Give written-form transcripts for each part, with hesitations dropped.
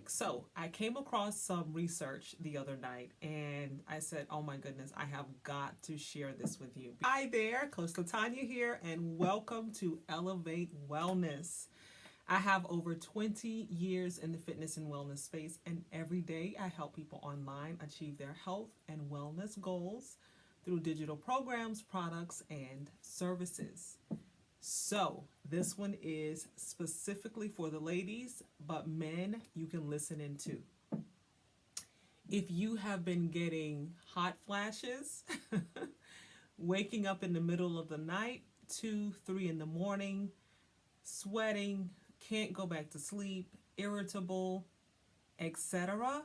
So I came across some research the other night and I said, oh my goodness, I have got to share this with you. Hi there, Coach Latanya here, and welcome to Elevate Wellness. I have over 20 years in the fitness and wellness space, and every day I help people online achieve their health and wellness goals through digital programs, products, and services. So, this one is specifically for the ladies, but men you can listen into. If you have been getting hot flashes, waking up in the middle of the night, 2, 3 in the morning, sweating, can't go back to sleep, irritable, etc.,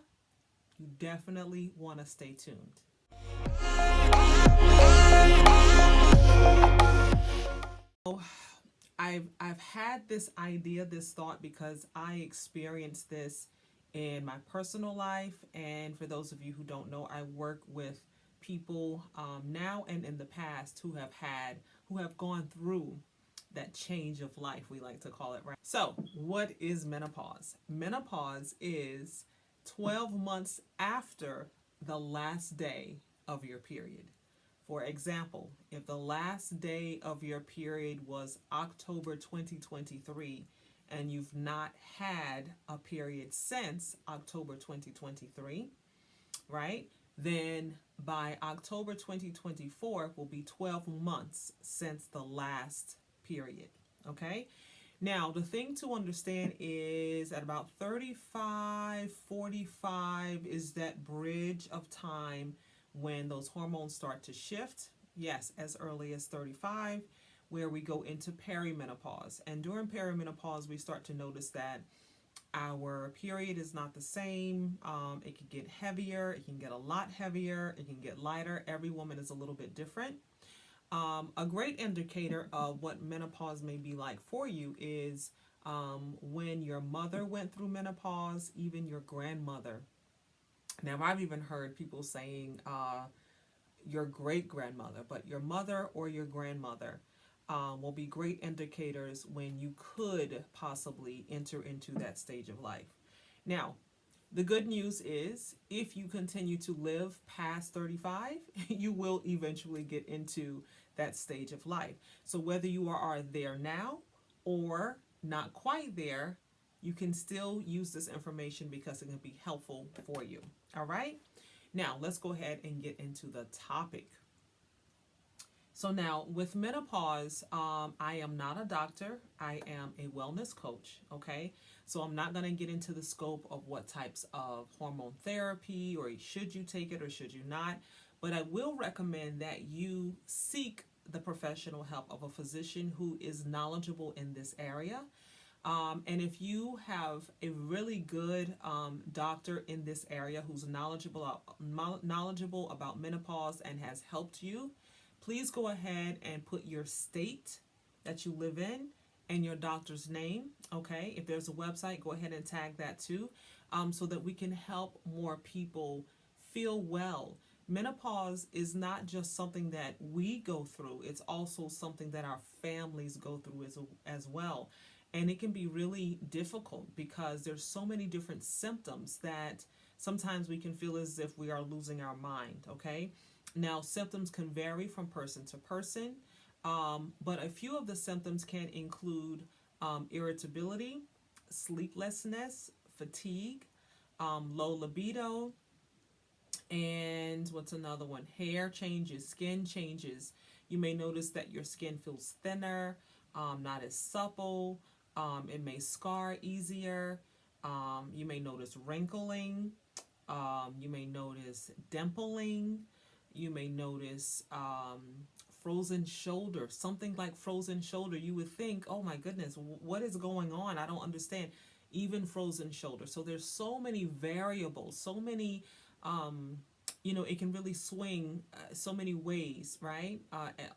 you definitely want to stay tuned. I've had this idea, this thought, because I experienced this in my personal life. And for those of you who don't know, I work with people now and in the past who have gone through that change of life, we like to call it, right? So, what is menopause? Menopause is 12 months after the last day of your period. For example, if the last day of your period was October 2023 and you've not had a period since October 2023, right? Then by October 2024 will be 12 months since the last period, okay? Now, the thing to understand is at about 35, 45 is that bridge of time when those hormones start to shift. Yes, as early as 35, where we go into perimenopause. And during perimenopause, we start to notice that our period is not the same. It can get heavier, it can get a lot heavier, it can get lighter. Every woman is a little bit different. A great indicator of what menopause may be like for you is when your mother went through menopause, even your grandmother. Now, I've even heard people saying your great grandmother, but your mother or your grandmother will be great indicators when you could possibly enter into that stage of life. Now, the good news is if you continue to live past 35, you will eventually get into that stage of life. So whether you are there now or not quite there, you can still use this information because it can be helpful for you. All right? Now, let's go ahead and get into the topic. So now with menopause, I am not a doctor. I am a wellness coach, okay? So I'm not going to get into the scope of what types of hormone therapy or should you take it or should you not. But I will recommend that you seek the professional help of a physician who is knowledgeable in this area. And if you have a really good doctor in this area who's knowledgeable about menopause and has helped you, please go ahead and put your state that you live in and your doctor's name, okay? If there's a website, go ahead and tag that too, so that we can help more people feel well. Menopause is not just something that we go through, it's also something that our families go through as well. And it can be really difficult because there's so many different symptoms that sometimes we can feel as if we are losing our mind, okay? Now, symptoms can vary from person to person, but a few of the symptoms can include irritability, sleeplessness, fatigue, low libido, and what's another one? Hair changes, skin changes. You may notice that your skin feels thinner, not as supple. It may scar easier. You may notice wrinkling. You may notice dimpling. You may notice frozen shoulder, something like frozen shoulder. You would think, oh my goodness, what is going on? I don't understand. Even frozen shoulder. So there's so many variables, so many, it can really swing so many ways, right?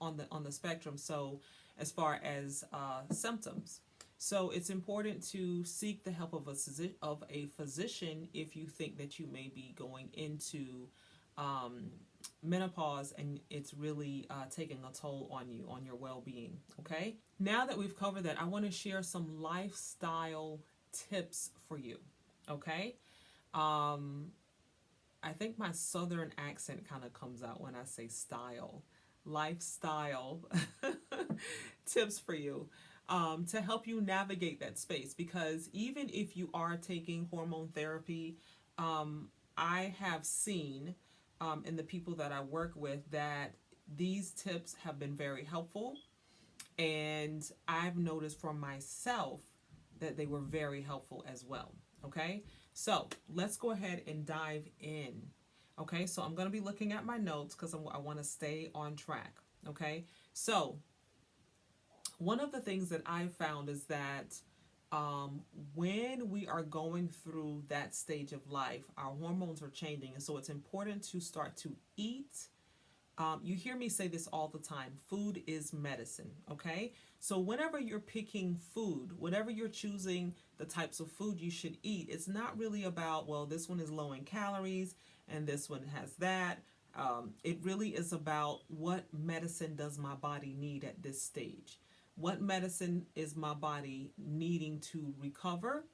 On the spectrum. So as far as symptoms. So it's important to seek the help of a physician if you think that you may be going into menopause and it's really taking a toll on you, on your well-being, okay? Now that we've covered that, I want to share some lifestyle tips for you, Okay. Um, I think my southern accent kind of comes out when I say style, lifestyle tips for you to help you navigate that space. Because even if you are taking hormone therapy, I have seen in the people that I work with that these tips have been very helpful. And I've noticed for myself that they were very helpful as well. Okay, so let's go ahead and dive in. Okay, so I'm going to be looking at my notes because I want to stay on track. Okay, so one of the things that I found is that um, when we are going through that stage of life, our hormones are changing. And so it's important to start to eat. You hear me say this all the time, food is medicine, okay? So whenever you're picking food, whenever you're choosing the types of food you should eat, it's not really about, well, this one is low in calories and this one has that. It really is about what medicine does my body need at this stage. What medicine is my body needing to recover?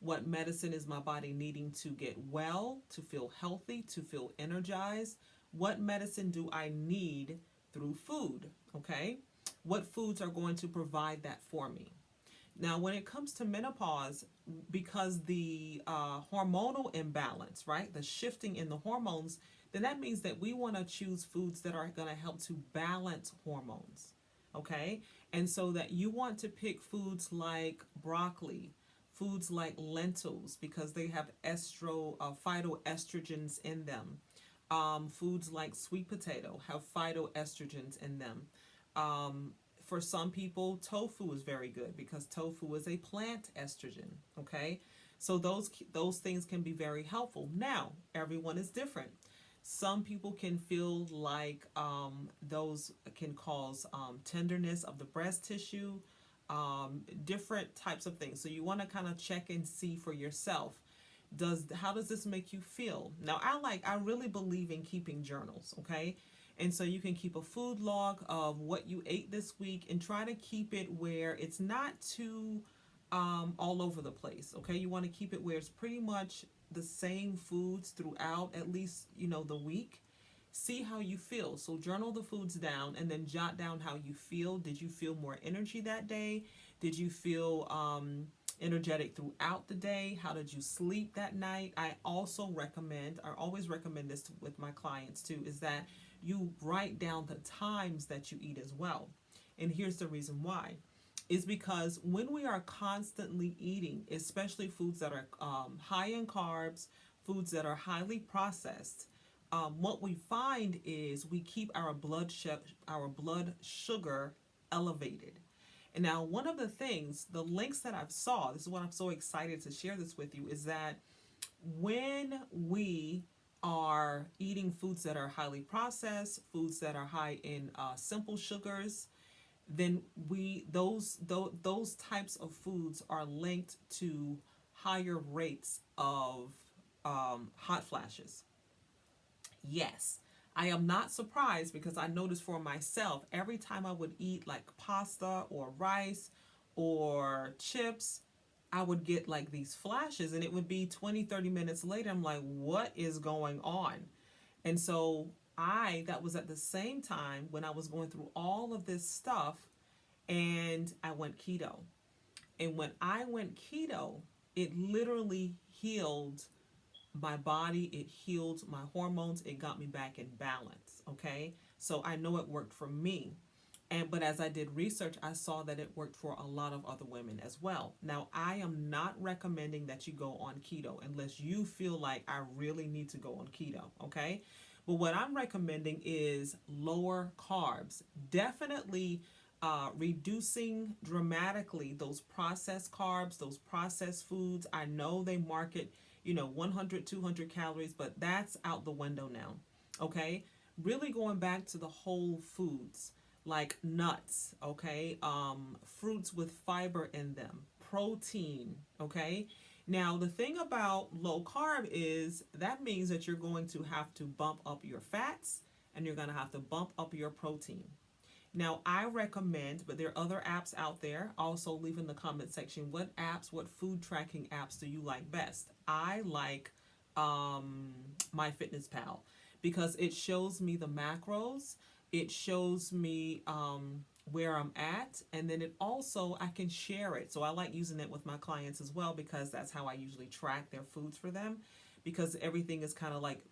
What medicine is my body needing to get well, to feel healthy, to feel energized? What medicine do I need through food? Okay. What foods are going to provide that for me? Now, when it comes to menopause, because the hormonal imbalance, right, the shifting in the hormones, then that means that we want to choose foods that are going to help to balance hormones. Okay. And so that you want to pick foods like broccoli, foods like lentils, because they have phytoestrogens in them. Foods like sweet potato have phytoestrogens in them. Um, for some people, tofu is very good because tofu is a plant estrogen. Okay, so those things can be very helpful. Now, everyone is different. Some people can feel like those can cause tenderness of the breast tissue, different types of things. So you want to kind of check and see for yourself, does how does this make you feel? Now, I really believe in keeping journals. Okay, and so you can keep a food log of what you ate this week and try to keep it where it's not too all over the place. Okay, you want to keep it where it's pretty much the same foods throughout at least the week. See how you feel. So journal the foods down and then jot down how you feel. Did you feel more energy that day? Did you feel energetic throughout the day? How did you sleep that night? I always recommend this with my clients too, is that you write down the times that you eat as well. And here's the reason why. Is because when we are constantly eating, especially foods that are high in carbs, foods that are highly processed, what we find is we keep our blood sugar elevated. And now, one of the things, the links that I've saw, this is what I'm so excited to share this with you, is that when we are eating foods that are highly processed, foods that are high in simple sugars, then those types of foods are linked to higher rates of hot flashes. Yes, I am not surprised because I noticed for myself every time I would eat like pasta or rice or chips, I would get like these flashes and it would be 20, 30 minutes later. I'm like, what is going on? And so that was at the same time when I was going through all of this stuff and I went keto. And when I went keto, it literally healed my body, it healed my hormones, it got me back in balance. Okay, so I know it worked for me. But as I did research, I saw that it worked for a lot of other women as well. Now, I am not recommending that you go on keto unless you feel like I really need to go on keto. Okay, but what I'm recommending is lower carbs. Definitely reducing dramatically those processed carbs, those processed foods. I know they market 100, 200 calories, but that's out the window now. Okay, really going back to the whole foods like nuts. Okay, fruits with fiber in them, protein. Okay, now the thing about low carb is that means that you're going to have to bump up your fats and you're going to have to bump up your protein. Now, I recommend, but there are other apps out there. Also, leave in the comment section what apps, what food tracking apps do you like best? I like MyFitnessPal because it shows me the macros, it shows me where I'm at, and then it also, I can share it. So I like using it with my clients as well because that's how I usually track their foods for them, because everything is kind of like,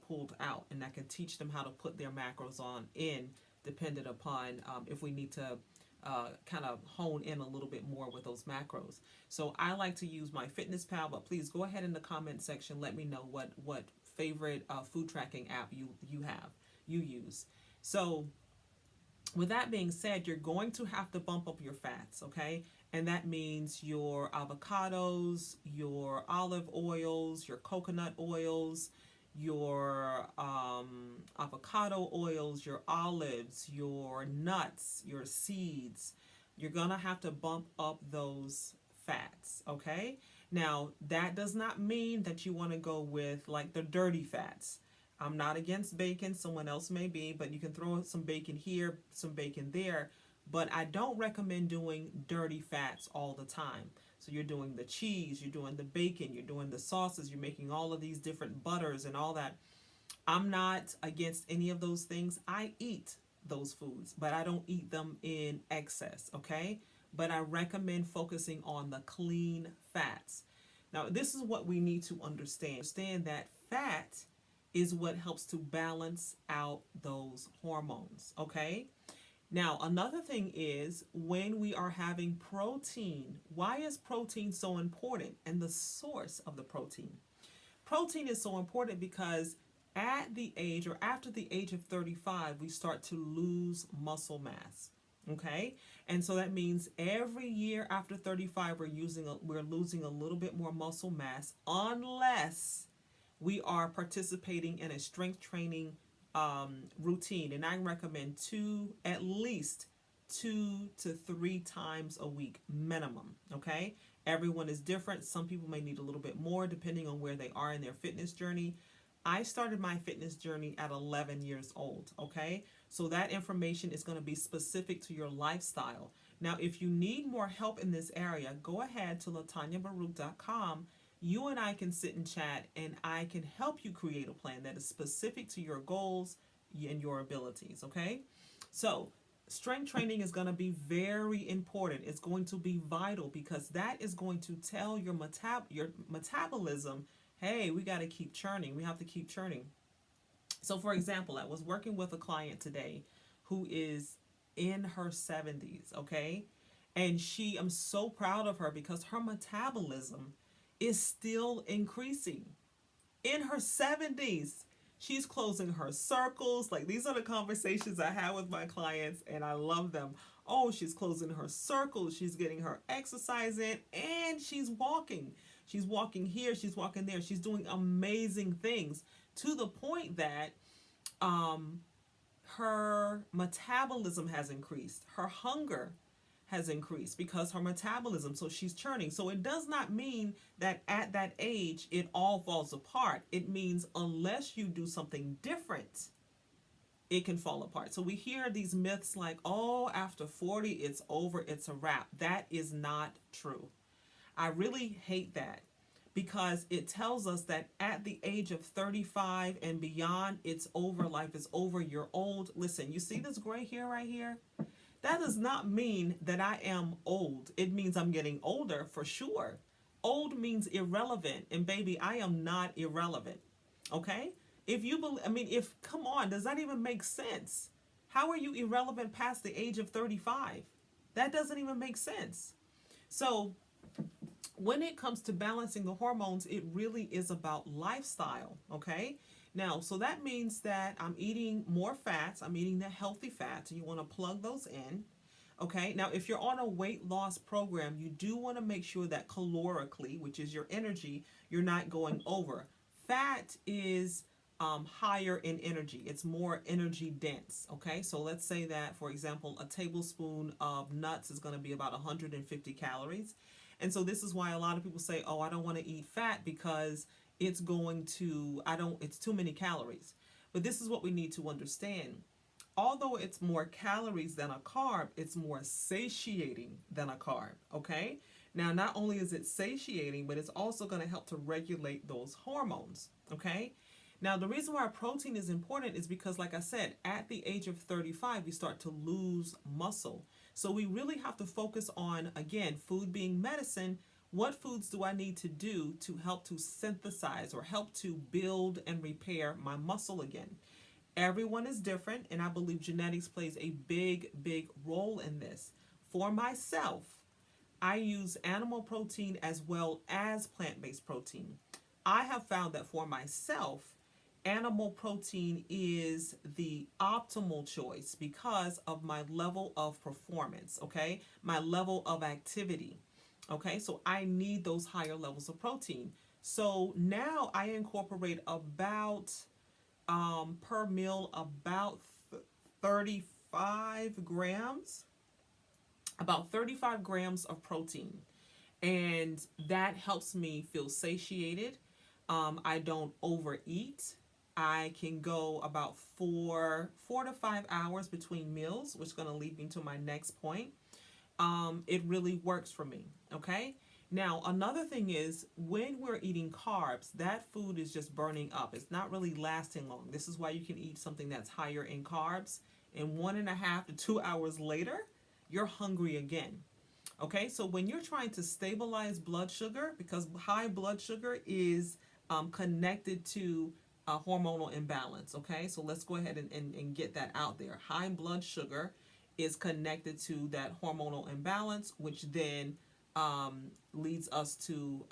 pulled out, and I can teach them how to put their macros on in, dependent upon if we need to kind of hone in a little bit more with those macros. So I like to use MyFitnessPal, but please go ahead in the comment section, let me know what favorite food tracking app you use. So with that being said, you're going to have to bump up your fats, okay? And that means your avocados, your olive oils, your coconut oils, your avocado oils, your olives, your nuts, your seeds. You're going to have to bump up those fats, okay? Now, that does not mean that you want to go with like the dirty fats. I'm not against bacon, someone else may be, but you can throw some bacon here, some bacon there. But I don't recommend doing dirty fats all the time. So you're doing the cheese, you're doing the bacon, you're doing the sauces, you're making all of these different butters and all that. I'm not against any of those things. I eat those foods, but I don't eat them in excess, okay? But I recommend focusing on the clean fats. Now, this is what we need to understand. Understand that fat is what helps to balance out those hormones, okay? Now, another thing is when we are having protein, why is protein so important and the source of the protein? Protein is so important because at the age or after the age of 35, we start to lose muscle mass. Okay, and so that means every year after 35, we're losing a little bit more muscle mass, unless we are participating in a strength training routine. And I recommend at least 2 to 3 times a week minimum. Okay, everyone is different. Some people may need a little bit more depending on where they are in their fitness journey. I started my fitness journey at 11 years old, okay? So that information is going to be specific to your lifestyle. Now, if you need more help in this area, go ahead to latanyabaruch.com. You and I can sit and chat, and I can help you create a plan that is specific to your goals and your abilities, okay? So strength training is going to be very important. It's going to be vital because that is going to tell your metabolism, hey, we got to keep churning. We have to keep churning. So, for example, I was working with a client today who is in her 70s, okay? And I'm so proud of her because her metabolism is still increasing. In her 70s, she's closing her circles. Like, these are the conversations I have with my clients, and I love them. Oh, she's closing her circles. She's getting her exercise in, and she's walking. She's walking here. She's walking there. She's doing amazing things to the point that her metabolism has increased. Her hunger has increased because her metabolism, so she's churning. So it does not mean that at that age it all falls apart. It means unless you do something different, it can fall apart. So we hear these myths like, oh, after 40 it's over, it's a wrap. That is not true. I really hate that because it tells us that at the age of 35 and beyond, it's over. Life is over. You're old. Listen, you see this gray hair right here? That does not mean that I am old. It means I'm getting older for sure. Old means irrelevant. And baby, I am not irrelevant. Okay? If you believe, come on, does that even make sense? How are you irrelevant past the age of 35? That doesn't even make sense. So, when it comes to balancing the hormones, it really is about lifestyle, okay? Now, so that means that I'm eating more fats. I'm eating the healthy fats, and you want to plug those in, okay? Now, if you're on a weight loss program, you do want to make sure that calorically, which is your energy, you're not going over. Fat is higher in energy. It's more energy dense, okay? So let's say that, for example, a tablespoon of nuts is going to be about 150 calories. And so this is why a lot of people say, oh, I don't want to eat fat because it's too many calories. But this is what we need to understand. although it's more calories than a carb, it's more satiating than a carb, okay? Now, not only is it satiating, but it's also going to help to regulate those hormones, okay? Now, the reason why protein is important is because, like I said, at the age of 35, you start to lose muscle. So we really have to focus on, again, food being medicine. What foods do I need to do to help to synthesize or help to build and repair my muscle again? Everyone is different, and I believe genetics plays a big, big role in this. For myself, I use animal protein as well as plant based protein. I have found that for myself, animal protein is the optimal choice because of my level of performance, okay? My level of activity, okay? So I need those higher levels of protein. So now I incorporate about per meal about 35 grams, about 35 grams of protein. And that helps me feel satiated. I don't overeat. I can go about four to 5 hours between meals, which is going to lead me to my next point. It really works for me. Okay. Now, another thing is when we're eating carbs, that food is just burning up. It's not really lasting long. This is why you can eat something that's higher in carbs, and 1.5 to 2 hours later, you're hungry again. Okay, so when you're trying to stabilize blood sugar, because high blood sugar is connected to a hormonal imbalance. Okay, so let's go ahead and get that out there. High blood sugar is connected to that hormonal imbalance, which then leads us to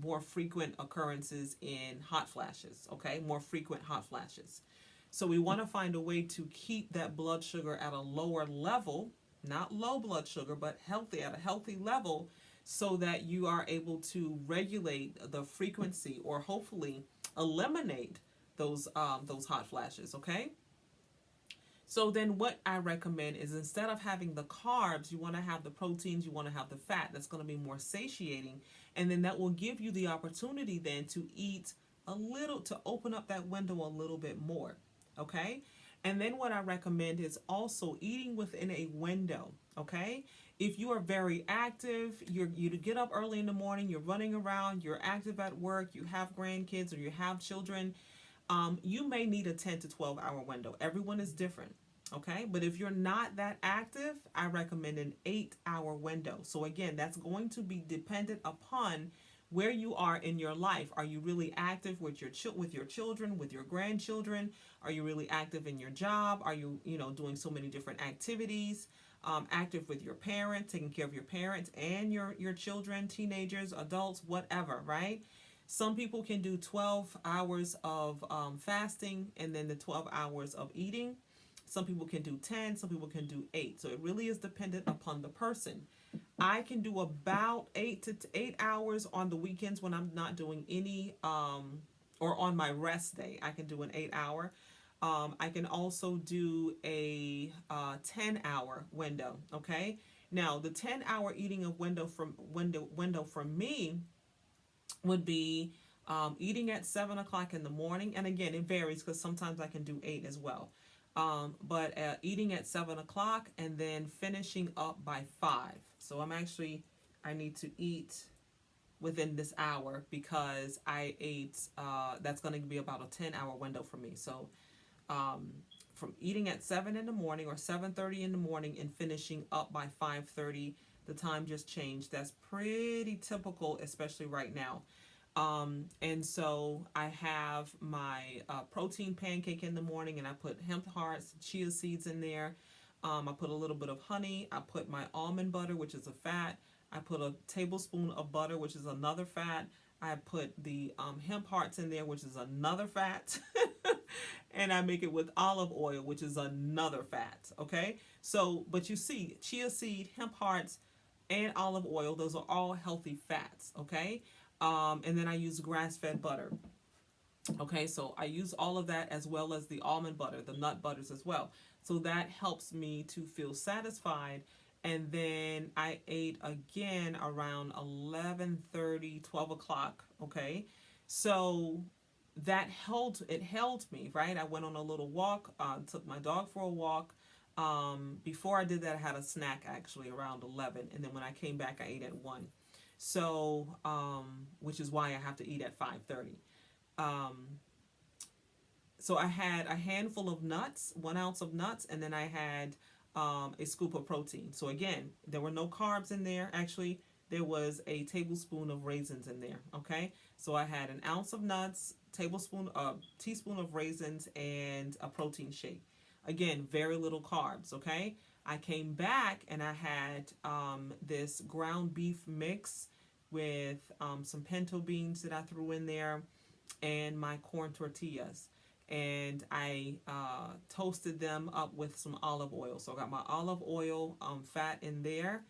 more frequent occurrences in hot flashes. Okay, more frequent hot flashes. So we want to find a way to keep that blood sugar at a lower level, not low blood sugar, but healthy, at a healthy level, so that you are able to regulate the frequency or hopefully eliminate those hot flashes. Okay. So then what I recommend is, instead of having the carbs, you want to have the proteins, you want to have the fat. That's going to be more satiating. And then that will give you the opportunity then to eat a little, to open up that window a little bit more. Okay. And then what I recommend is also eating within a window. Okay. If you are very active, you get up early in the morning, you're running around, you're active at work, you have grandkids or you have children, you may need a 10 to 12 hour window. Everyone is different. Okay, but if you're not that active, I recommend an 8 hour window. So again, that's going to be dependent upon where you are in your life. Are you really active with your children, with your grandchildren? Are you really active in your job? Are you doing so many different activities? Active with your parents, taking care of your parents and your children, teenagers, adults, whatever, right? Some people can do 12 hours of fasting and then the 12 hours of eating. Some people can do 10, some people can do 8. So it really is dependent upon the person. I can do about 8 hours on the weekends when I'm not doing any, or on my rest day. I can do an 8 hour. I can also do a 10 hour window. Okay. Now the 10 hour eating of window for me would be eating at 7 o'clock in the morning. And again, it varies because sometimes I can do 8 as well. But eating at 7 o'clock and then finishing up by 5. So I need to eat within this hour because I ate, that's going to be about a 10 hour window for me. So from eating at 7 in the morning or 7:30 in the morning and finishing up by 5:30, the time just changed. That's pretty typical, especially right now. And so I have my protein pancake in the morning, and I put hemp hearts, chia seeds in there. I put a little bit of honey. I put my almond butter, which is a fat. I put a tablespoon of butter, which is another fat. I put the hemp hearts in there, which is another fat. And I make it with olive oil, which is another fat. Okay. So, but you see, chia seed, hemp hearts, and olive oil, those are all healthy fats. Okay. And then I use grass-fed butter. Okay, so I use all of that as well as the almond butter, the nut butters as well. So that helps me to feel satisfied. And then I ate again around 11:30, 12 o'clock. Okay, so it held me, right? I went on a little walk, took my dog for a walk. Before I did that, I had a snack actually around 11, and then when I came back, I ate at 1. So, which is why I have to eat at 5:30. Um, so I had a handful of nuts, 1 ounce of nuts, and then I had a scoop of protein. So again, there were no carbs in there. Actually, there was a tablespoon of raisins in there. Okay, so I had 1 ounce of nuts, teaspoon of raisins, and a protein shake. Again, very little carbs. Okay, I came back and I had this ground beef mix with some pinto beans that I threw in there and my corn tortillas. And I toasted them up with some olive oil. So I got my olive oil fat in there,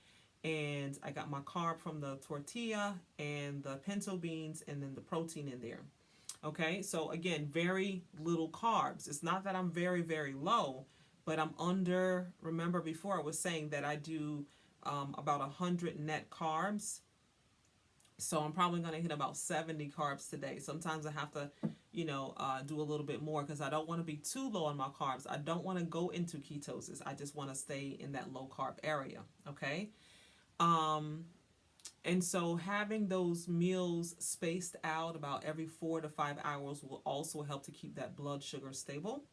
and I got my carb from the tortilla and the pinto beans, and then the protein in there. Okay, so again, very little carbs. It's not that I'm very, very low, but I'm under. Remember, before I was saying that I do about 100 net carbs, so I'm probably going to hit about 70 carbs today. Sometimes I have to, do a little bit more because I don't want to be too low on my carbs. I don't want to go into ketosis. I just want to stay in that low carb area. Okay. Um, and so having those meals spaced out about every 4 to 5 hours will also help to keep that blood sugar stable.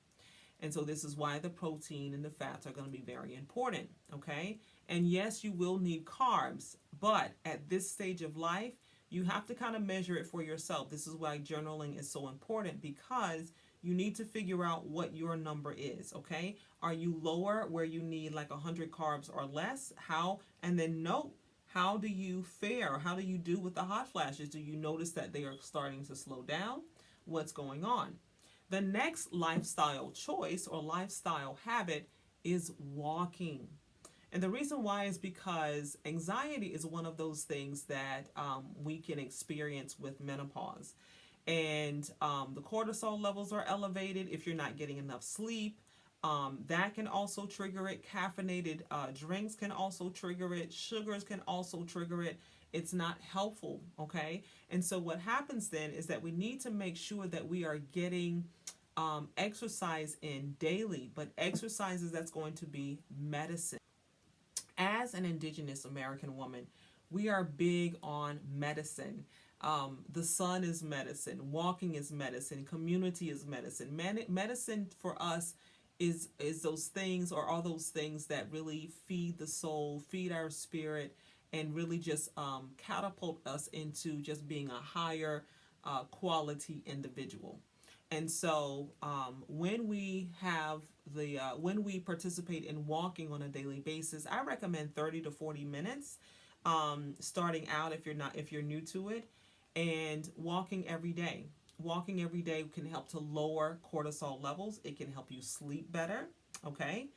And so this is why the protein and the fats are going to be very important, okay? And yes, you will need carbs, but at this stage of life, you have to kind of measure it for yourself. This is why journaling is so important, because you need to figure out what your number is, okay? Are you lower where you need like 100 carbs or less? How? And then note, how do you fare? How do you do with the hot flashes? Do you notice that they are starting to slow down? What's going on? The next lifestyle choice or lifestyle habit is walking. And the reason why is because anxiety is one of those things that we can experience with menopause. And the cortisol levels are elevated if you're not getting enough sleep. That can also trigger it. Caffeinated drinks can also trigger it. Sugars can also trigger it. It's not helpful, okay? And so what happens then is that we need to make sure that we are getting exercise in daily, but exercises that's going to be medicine. As an Indigenous American woman, we are big on medicine. The sun is medicine, walking is medicine, community is medicine. Medicine for us is those things, or all those things that really feed the soul, feed our spirit, and really just catapult us into just being a higher quality individual. And so when we participate in walking on a daily basis, I recommend 30 to 40 minutes, starting out if you're new to it, and walking every day. Walking every day can help to lower cortisol levels. It can help you sleep better. Okay.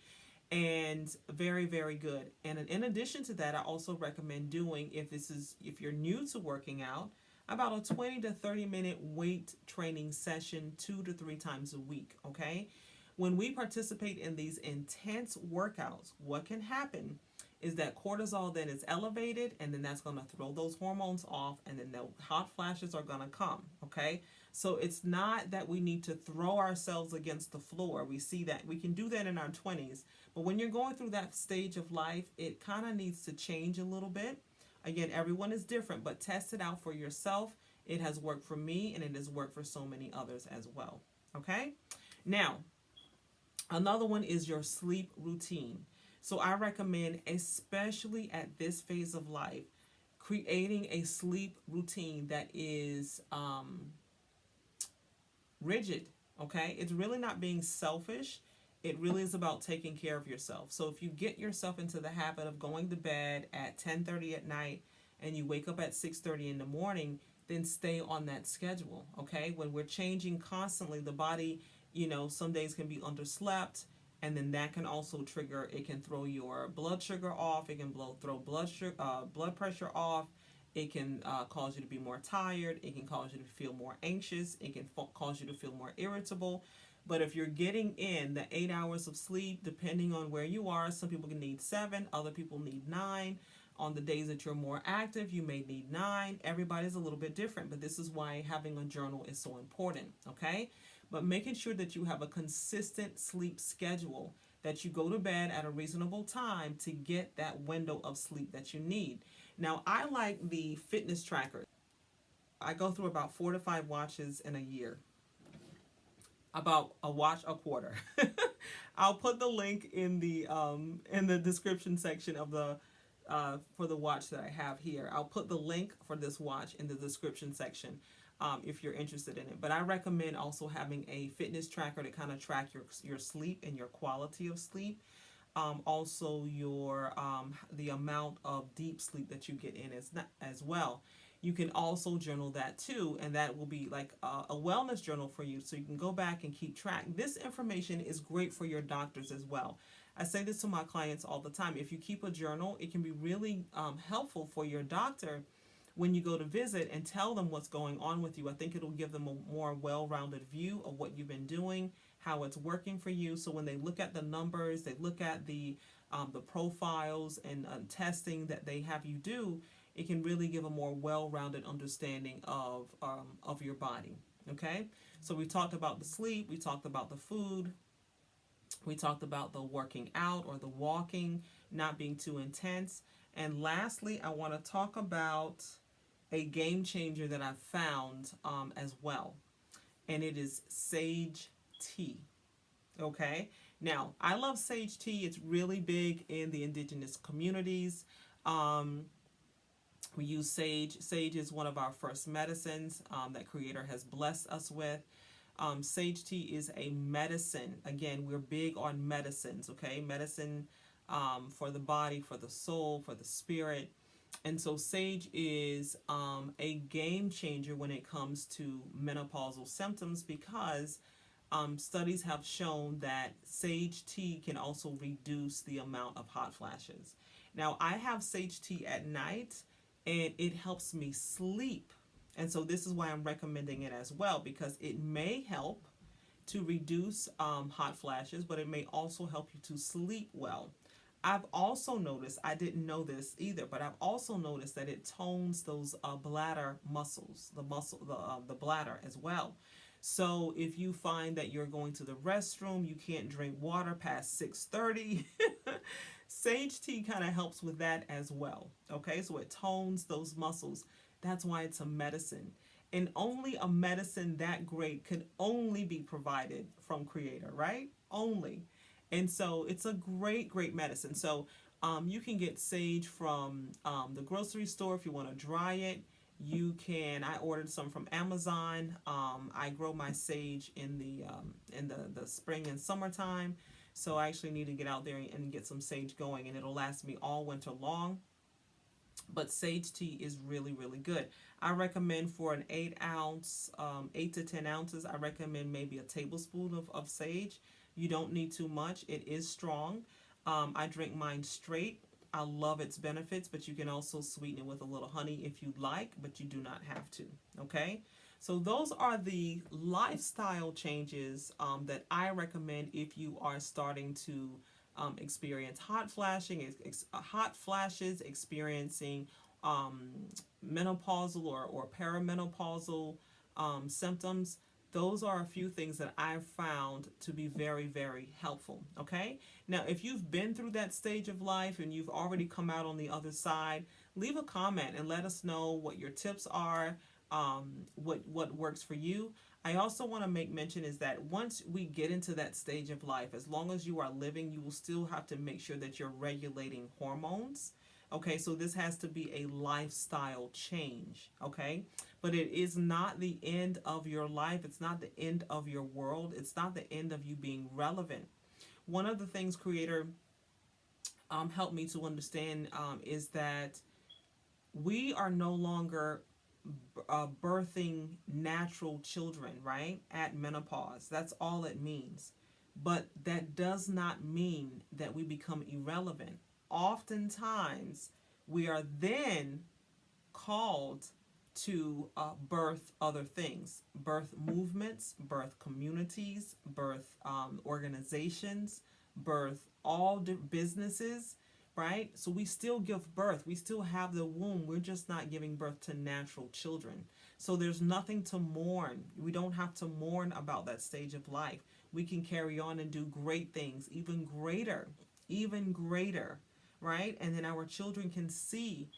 And very, very good. And in addition to that, I also recommend doing, if you're new to working out, about a 20 to 30 minute weight training session 2 to 3 times a week. Okay. When we participate in these intense workouts, what can happen is that cortisol then is elevated, and then that's going to throw those hormones off, and then the hot flashes are going to come. Okay. So it's not that we need to throw ourselves against the floor. We see that we can do that in our 20s, but when you're going through that stage of life, it kind of needs to change a little bit. Again, everyone is different, but test it out for yourself. It has worked for me, and it has worked for so many others as well. Okay? Now, another one is your sleep routine. So I recommend, especially at this phase of life, creating a sleep routine that is rigid. Okay? It's really not being selfish. It really is about taking care of yourself. So if you get yourself into the habit of going to bed at 10:30 at night and you wake up at 6:30 in the morning, then stay on that schedule. Okay? When we're changing constantly, the body, some days can be underslept, and then that can also trigger. It can throw your blood sugar off. It can throw blood pressure off. It can cause you to be more tired. It can cause you to feel more anxious. It can cause you to feel more irritable. But if you're getting in the 8 hours of sleep, depending on where you are, some people can need 7, other people need 9. On the days that you're more active, you may need 9. Everybody's a little bit different, but this is why having a journal is so important, okay? But making sure that you have a consistent sleep schedule, that you go to bed at a reasonable time to get that window of sleep that you need. Now, I like the fitness trackers. I go through about 4 to 5 watches in a year, about a watch a quarter. I'll put the link in the description section of the for the watch that I have here. I'll put the link for this watch in the description section if you're interested in it. But I recommend also having a fitness tracker to kind of track your sleep and your quality of sleep. Also your the amount of deep sleep that you get in as well. You can also journal that too, and that will be like a wellness journal for you, so you can go back and keep track. This information is great for your doctors as well. I say this to my clients all the time. If you keep a journal, it can be really helpful for your doctor when you go to visit and tell them what's going on with you. I think it'll give them a more well-rounded view of what you've been doing, how it's working for you. So when they look at the numbers, they look at the profiles and testing that they have you do, it can really give a more well-rounded understanding of your body. Okay, so we talked about the sleep, we talked about the food, we talked about the working out or the walking, not being too intense, and lastly, I want to talk about a game changer that I've found as well, and it is sage tea. Okay, now I love sage tea. It's really big in the indigenous communities. We use sage. Sage is one of our first medicines that Creator has blessed us with. Sage tea is a medicine. Again, we're big on medicines, okay? Medicine for the body, for the soul, for the spirit. And so sage is a game changer when it comes to menopausal symptoms, because studies have shown that sage tea can also reduce the amount of hot flashes. Now, I have sage tea at night, and it helps me sleep. And so this is why I'm recommending it as well, because it may help to reduce hot flashes, but it may also help you to sleep well. I've also noticed, I didn't know this either, but I've also noticed that it tones those bladder muscles, the bladder as well. So if you find that you're going to the restroom, you can't drink water past 6:30, sage tea kind of helps with that as well. Okay, so it tones those muscles. That's why it's a medicine. And only a medicine that great could only be provided from Creator, right? Only. And so it's a great, great medicine. So you can get sage from the grocery store if you want to dry it. You can. I ordered some from Amazon. I grow my sage in the spring and summertime, so I actually need to get out there and get some sage going, and it'll last me all winter long. But sage tea is really, really good. I recommend for an 8 ounce, 8 to 10 ounces, I recommend maybe a tablespoon of sage. You don't need too much. It is strong. I drink mine straight. I love its benefits, but you can also sweeten it with a little honey if you'd like, but you do not have to. Okay? So those are the lifestyle changes that I recommend if you are starting to experience hot flashes, experiencing menopausal or perimenopausal symptoms. Those are a few things that I've found to be very, very helpful. Okay? Now, if you've been through that stage of life and you've already come out on the other side, leave a comment and let us know what your tips are, what works for you. I also want to make mention is that once we get into that stage of life, as long as you are living, you will still have to make sure that you're regulating hormones. Okay, so this has to be a lifestyle change, okay? But it is not the end of your life. It's not the end of your world. It's not the end of you being relevant. One of the things Creator helped me to understand is that we are no longer birthing natural children, right? At menopause. That's all it means. But that does not mean that we become irrelevant. Oftentimes, we are then called to birth other things, birth movements, birth communities, birth organizations, birth all businesses. right? So we still give birth. We still have the womb. We're just not giving birth to natural children. So there's nothing to mourn. We don't have to mourn about that stage of life. We can carry on and do great things, even greater, right? And then our children can see,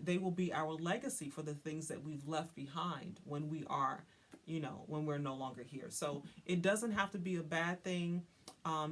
they will be our legacy for the things that we've left behind when we are, when we're no longer here. So it doesn't have to be a bad thing.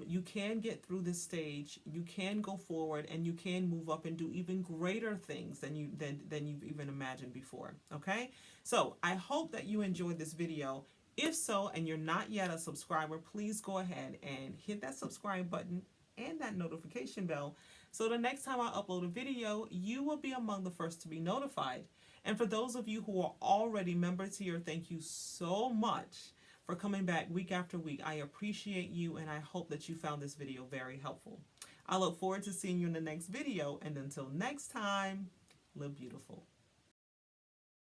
You can get through this stage. You can go forward, and you can move up and do even greater things than you've even imagined before. Okay, so I hope that you enjoyed this video. If so, and you're not yet a subscriber, please go ahead and hit that subscribe button and that notification bell, so the next time I upload a video, you will be among the first to be notified. And for those of you who are already members here, thank you so much for coming back week after week. I appreciate you, and I hope that you found this video very helpful. I look forward to seeing you in the next video, and until next time, live beautiful.